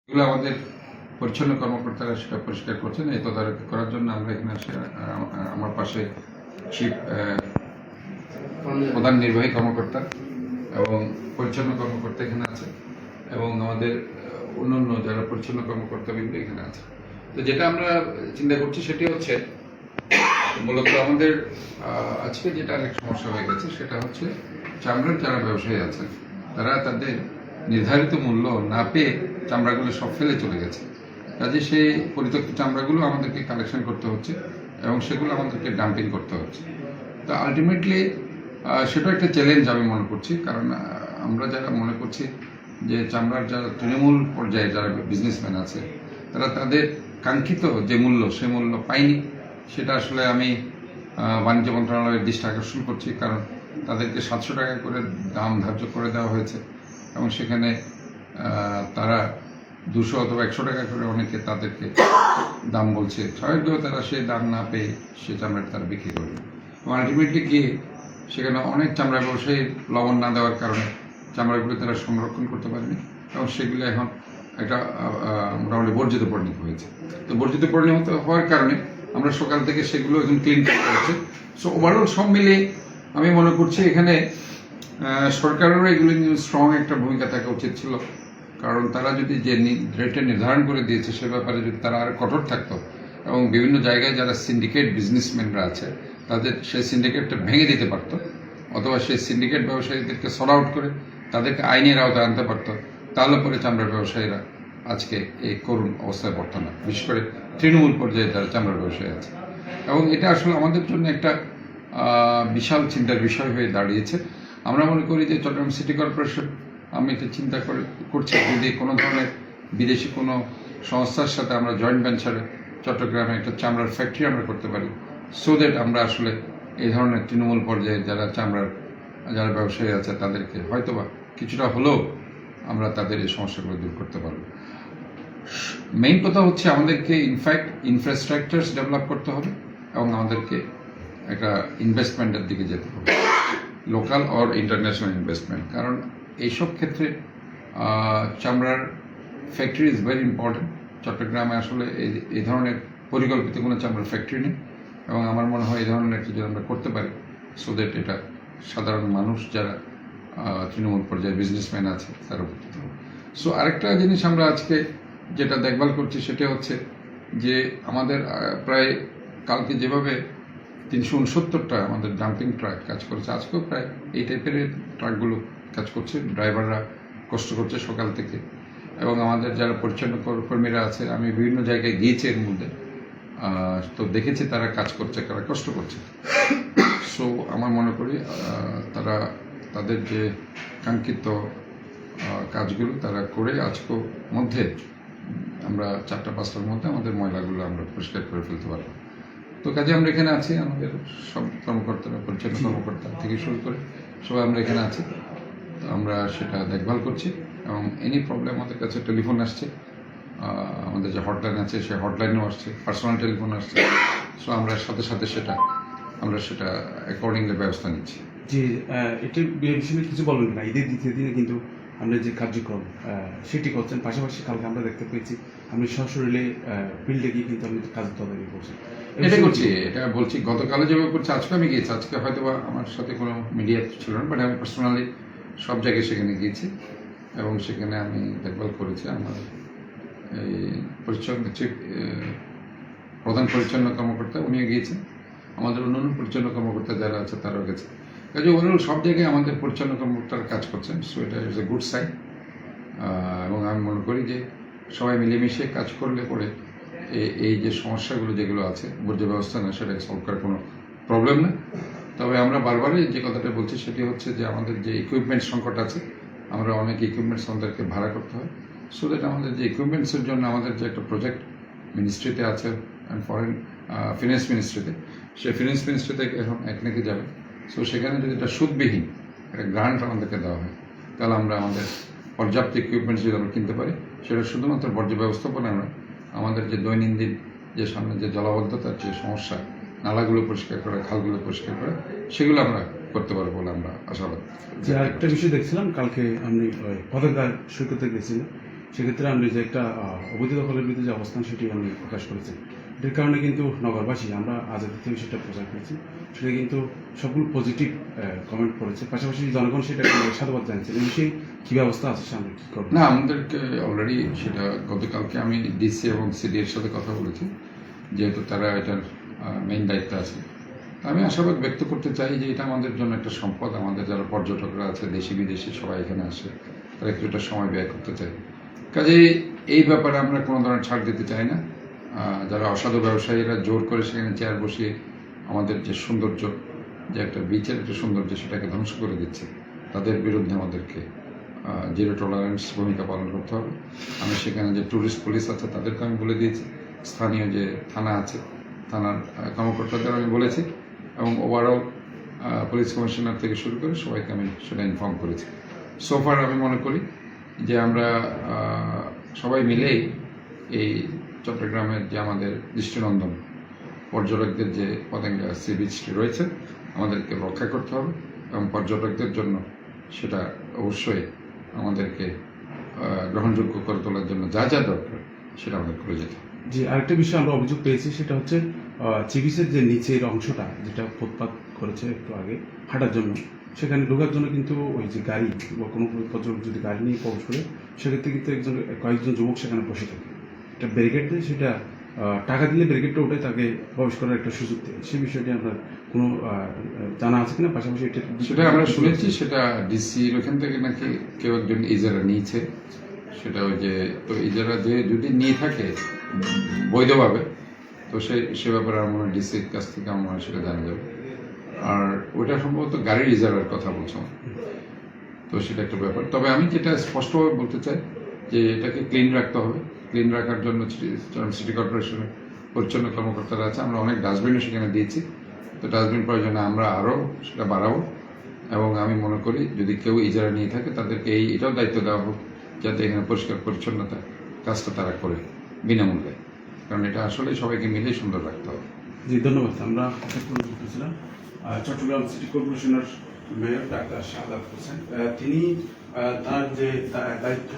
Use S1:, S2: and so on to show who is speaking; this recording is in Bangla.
S1: এগুলো আমাদের পরিচ্ছন্ন কর্মকর্তারা সেটা পরিষ্কার করছেন। এই তদারকি করার জন্য আমরা এখানে আসি। আমার পাশে চিফ প্রধান নির্বাহী কর্মকর্তা এবং পরিচ্ছন্ন কর্মকর্তা এখানে আছে এবং আমাদের অন্যান্য যারা পরিচ্ছন্ন কর্মকর্তাবৃন্দ এখানে আছে। তো যেটা আমরা চিন্তা করছি সেটি হচ্ছে মূলত আমাদের আজকে যেটা অনেক সমস্যা হয়ে গেছে সেটা হচ্ছে চামড়ার যারা ব্যবসায়ী আছেন তারা তাদের নির্ধারিত মূল্য না পেয়ে চামড়াগুলো সব ফেলে চলে গেছে। কাজে সেই পরিত্যক্ত চামড়াগুলো আমাদেরকে কালেকশন করতে হচ্ছে এবং সেগুলো আমাদেরকে ডাম্পিং করতে হচ্ছে। তো আলটিমেটলি সেটা একটা চ্যালেঞ্জ আমি মনে করছি, কারণ আমরা যারা মনে করছি যে চামড়ার যারা তৃণমূল পর্যায়ে যারা বিজনেসম্যান আছে তারা তাদের কাঙ্ক্ষিত যে মূল্য সে মূল্য পায়নি। সেটা আসলে আমি বাণিজ্য মন্ত্রণালয়ের দৃষ্টি আকর্ষণ করছি, কারণ তাদেরকে 700 টাকা করে দাম ধার্য করে দেওয়া হয়েছে এবং সেখানে তারা 200 অথবা 100 টাকা করে অনেকে তাদেরকে দাম বলছে। স্বাভাবিকভাবে তারা সেই দাম না পেয়ে সে চামড়াটা তারা বিক্রি করবে এবং আলটিমেটলি গিয়ে সেখানে অনেক চামড়া ব্যবসায়ী লবণ না দেওয়ার কারণে চামড়াগুলো তারা সংরক্ষণ করতে পারেনি এবং সেগুলো এখন একটা মোটামুটি বর্জিত পরিণত হয়েছে। তো বর্জিত পরিণত হওয়ার কারণে আমরা সকাল থেকে সেগুলো এখন ক্লিন করতে হচ্ছে। সো ওভারঅল সব মিলিয়ে আমি মনে করছি এখানে সরকারেরও এগুলো নিয়ে স্ট্রং একটা ভূমিকা থাকা উচিত ছিল, কারণ তারা যদি যে রেটে নির্ধারণ করে দিয়েছে সে ব্যাপারে যদি তারা আর কঠোর থাকতো এবং বিভিন্ন জায়গায় যারা সিন্ডিকেট বিজনেসম্যানরা আছে তাদের সেই সিন্ডিকেটটা ভেঙে দিতে পারত অথবা সেই সিন্ডিকেট ব্যবসায়ীদেরকে সর্ট আউট করে তাদেরকে আইনের আওতায় আনতে পারত, তাহলে পরে চামড়ার ব্যবসায়ীরা আজকে এই করুণ অবস্থায় পড়ত না, বিশেষ করে তৃণমূল পর্যায়ে যারা চামড়ার ব্যবসায়ী আছে। এবং এটা আসলে আমাদের জন্য একটা বিশাল চিন্তার বিষয় হয়ে দাঁড়িয়েছে। আমরা মনে করি যে চট্টগ্রাম সিটি কর্পোরেশন, আমি এটা চিন্তা করছি যদি কোনো ধরনের বিদেশি কোনো সংস্থার সাথে আমরা জয়েন্ট ভেঞ্চারে চট্টগ্রামে একটা চামড়ার ফ্যাক্টরি আমরা করতে পারি, সো দ্যাট আমরা আসলে এই ধরনের তৃণমূল পর্যায়ে যারা চামড়ার যারা ব্যবসায়ী আছে তাদেরকে হয়তোবা কিছুটা হলেও আমরা তাদের এই সমস্যাগুলো দূর করতে পারবো। মেইন কথা হচ্ছে আমাদেরকে ইনফ্যাক্ট ইনফ্রাস্ট্রাকচারস ডেভেলপ করতে হবে এবং আমাদেরকে একটা ইনভেস্টমেন্টের দিকে যেতে হবে, লোকাল অর ইন্টারন্যাশনাল ইনভেস্টমেন্ট। কারণ এইসব ক্ষেত্রে চামড়ার ফ্যাক্টরি ইজ ভেরি ইম্পর্টেন্ট। চট্টগ্রামে আসলে এই ধরনের পরিকল্পিত কোনো চামড়ার ফ্যাক্টরি নেই এবং আমার মনে হয় এই ধরনের একটা যদি আমরা করতে পারি সো দ্যাট এটা সাধারণ মানুষ যারা তৃণমূল পর্যায়ে বিজনেসম্যান আছে তারা উপকৃত হবে। সো আরেকটা জিনিস আমরা আজকে যেটা দেখভাল করছি সেটা হচ্ছে যে আমাদের প্রায় কালকে যেভাবে 369টা আমাদের ডাম্পিং ট্রাক কাজ করেছে, আজকেও প্রায় এই টাইপের ট্রাকগুলো কাজ করছে। ড্রাইভাররা কষ্ট করছে সকাল থেকে এবং আমাদের যারা পরিচ্ছন্ন কর্মীরা আছে, আমি বিভিন্ন জায়গায় গিয়েছি এর মধ্যে, তো দেখেছি তারা কাজ করছে, তারা কষ্ট করছে। সো আমার মনে করি তারা তাদের যে কাঙ্ক্ষিত কাজগুলো তারা করে আজকের মধ্যে আমরা 4টা-5টার মধ্যে আমাদের ময়লাগুলো আমরা পরিষ্কার করে ফেলতে পারবো। তো কাজে আমরা এখানে আছি, আমাদের সব কর্মকর্তারা পরিচ্ছন্ন কর্মকর্তা থেকে শুরু করে সবাই আমরা এখানে আছি। তো আমরা সেটা দেখভাল করছি এবং এনি প্রবলেম আমাদের কাছে টেলিফোন আসছে, আমাদের যে হটলাইন আছে সেই হটলাইনেও আসছে, পার্সোনাল টেলিফোন আসছে। সো আমরা সাথে সাথে আমরা সেটা অ্যাকর্ডিংলি ব্যবস্থা নিচ্ছি।
S2: জি, এটি বিষয়ে কিছু বলবেন না। ঈদের দ্বিতীয় দিনে কিন্তু আমরা যে কার্যক্রম সেটি করছেন, পাশাপাশি কালকে আমরা দেখতে পেয়েছি আপনি সশরীরে ফিল্ডে গিয়ে কিন্তু আপনি কাজ তদারকি করছেন।
S1: এটা করছি, এটা বলছি গতকালে যেভাবে করছি আজকে আমি গিয়েছি। আজকে হয়তো বা আমার সাথে কোনো মিডিয়া ছিল না, বাট আমি পার্সোনালি সব জায়গায় সেখানে গিয়েছি এবং সেখানে আমি দেখভাল করেছি। আমার এই প্রধান পরিচ্ছন্ন কর্মকর্তা উনিও গিয়েছেন, আমাদের অন্যান্য পরিচ্ছন্ন কর্মকর্তা যারা আছে তারাও গেছে। কাজে ওভারঅল সব জায়গায় আমাদের পরিচ্ছন্ন কর্মকর্তারা কাজ করছেন, সো এটা ইজ এ গুড সাইন। এবং আমি মনে করি যে সবাই মিলেমিশে কাজ করলে পরে এই যে সমস্যাগুলো যেগুলো আছে বর্জ্য ব্যবস্থা না সেটাকে সলভ করার কোনো প্রবলেম না। তবে আমরা বারবারই যে কথাটা বলছি সেটি হচ্ছে যে আমাদের যে ইকুইপমেন্ট সংকট আছে, আমরা অনেক ইকুইপমেন্টস আমাদেরকে ভাড়া করতে হয়, সো দ্যাট আমাদের যে ইকুইপমেন্টসের জন্য আমাদের যে একটা প্রজেক্ট মিনিস্ট্রিতে আছে অ্যান্ড ফরেন ফিনান্স মিনিস্ট্রিতে, সেই ফিনান্স মিনিস্ট্রি থেকে এখন একনেকে যাবে। সো সেখানে যদি এটা সুদবিহীন একটা গ্রান্ট আমাদেরকে দেওয়া হয় তাহলে আমরা আমাদের পর্যাপ্ত ইকুইপমেন্টস যদি আমরা কিনতে পারি, সেটা শুধুমাত্র বর্জ্য ব্যবস্থাপনা নয়, আমাদের যে দৈনন্দিন যে সামনে যে জলাবদ্ধতার যে সমস্যা, নালাগুলো পরিষ্কার করা, খালগুলো পরিষ্কার করা, সেগুলো আমরা করতে পারবো বলে আমরা আশাবাদ।
S2: যে আরেকটা বিষয় দেখছিলাম কালকে আপনি পতাকা সৈকতে গেছিলেন, সেক্ষেত্রে আপনি যে একটা অবৈধ দখলের বিরুদ্ধে যে অবস্থান সেটি আপনি প্রকাশ করেছেন। এর কারণে কিন্তু নগরবাসী আমরা আজাদের থেকে সেটা প্রচার করেছি, সেটা কিন্তু সবগুলো পজিটিভ কমেন্ট করেছে, পাশাপাশি জনগণ সেটাকে সাধুবাদ জানিয়েছে। এই বিষয়ে কী ব্যবস্থা আছে সামনে কী করবে?
S1: না, আমাদেরকে অলরেডি সেটা গতকালকে আমি ডিসি এবং সিডি এর সাথে কথা বলেছি, যেহেতু তারা এটার মেইন দায়িত্ব আছে। আমি আশাবাদ ব্যক্ত করতে চাই যে এটা আমাদের জন্য একটা সম্পদ। আমাদের যারা পর্যটকরা আছে, দেশি বিদেশি সবাই এখানে আসে, তারা কিছুটা সময় ব্যয় করতে চায়। কাজেই এই ব্যাপারে আমরা কোনো ধরনের ছাড় দিতে চাই না। যারা অসাধু ব্যবসায়ীরা জোর করে সেখানে চেয়ার বসিয়ে আমাদের যে সৌন্দর্য, যে একটা বিচের একটা সৌন্দর্য, সেটাকে ধ্বংস করে দিচ্ছে, তাদের বিরুদ্ধে আমাদেরকে জিরো টলারেন্স ভূমিকা পালন করতে হবে। আমি সেখানে যে ট্যুরিস্ট পুলিশ আছে তাদেরকে আমি বলে দিয়েছি, স্থানীয় যে থানা আছে থানার কর্মকর্তাদের আমি বলেছি, এবং ওভারঅল পুলিশ কমিশনার থেকে শুরু করে সবাইকে আমি সেটা ইনফর্ম করেছি। সোফার আমি মনে করি যে আমরা সবাই মিলেই এই চট্টগ্রামের যে আমাদের দৃষ্টিনন্দন পর্যটকদের যে পতেঙ্গা সি বিচটি রয়েছে, আমাদেরকে রক্ষা করতে হবে, এবং পর্যটকদের জন্য সেটা অবশ্যই আমাদেরকে গ্রহণযোগ্য করে তোলার জন্য যা যা দরকার সেটা আমাদের করে যেতে হবে।
S2: যে আরেকটা বিষয় আমরা অভিযোগ পেয়েছি, সেটা হচ্ছে চিবিসের যে নিচের অংশটা, যেটা ফুটপাত করেছে একটু আগে হাঁটার জন্য, সেখানে ঢোকার জন্য কিন্তু ওই যে গাড়ি বা কোনো পর্যটক যদি গাড়ি নিয়ে প্রবেশ করে, সেক্ষেত্রে কিন্তু কয়েকজন যুবক সেখানে বসে থাকে, একটা ব্যারিকেড দিয়ে, সেটা টাকা দিলে ব্যারিকেডটা উঠে তাকে প্রবেশ করার একটা সুযোগ দেয়। সেই বিষয়টি আপনার কোনো জানা আছে কিনা? পাশাপাশি
S1: সেটা আমরা শুনেছি, সেটা ডিসির ওখান থেকে নাকি কেউ একজন ইজারা নিয়েছে। সেটা ওই যে, তো ইজারা যে যদি নিয়ে থাকে বৈধভাবে, তো সে ব্যাপারে আমার ডিসির কাছ থেকে আমার সেটা জানা যাবে। আর ওইটা সম্ভবত গাড়ির ইজারার কথা বলছো, তো সেটা একটা ব্যাপার। তবে আমি যেটা স্পষ্টভাবে বলতে চাই যে এটাকে ক্লিন রাখতে হবে। ক্লিন রাখার জন্য সিটি কর্পোরেশনের পরিচ্ছন্ন কর্মকর্তারা আছে, আমরা অনেক ডাস্টবিনও সেখানে দিয়েছি। তো ডাস্টবিন প্রয়োজনে আমরা আরও সেটা বাড়াবো, এবং আমি মনে করি যদি কেউ ইজারা নিয়ে থাকে তাদেরকে এটাও দায়িত্ব দেওয়া হোক যাতে এখানে পরিষ্কার পরিচ্ছন্নতা কাজটা তারা করে বিনামূল্যে, কারণ এটা আসলে সবাইকে মিলেই সুন্দর রাখতে হবে।
S2: জি, ধন্যবাদ। আমরা বলতেছিলাম চট্টগ্রাম সিটি কর্পোরেশনের মেয়র ডাক্তার শাহাদাত হোসেন, তিনি তার যে দায়িত্ব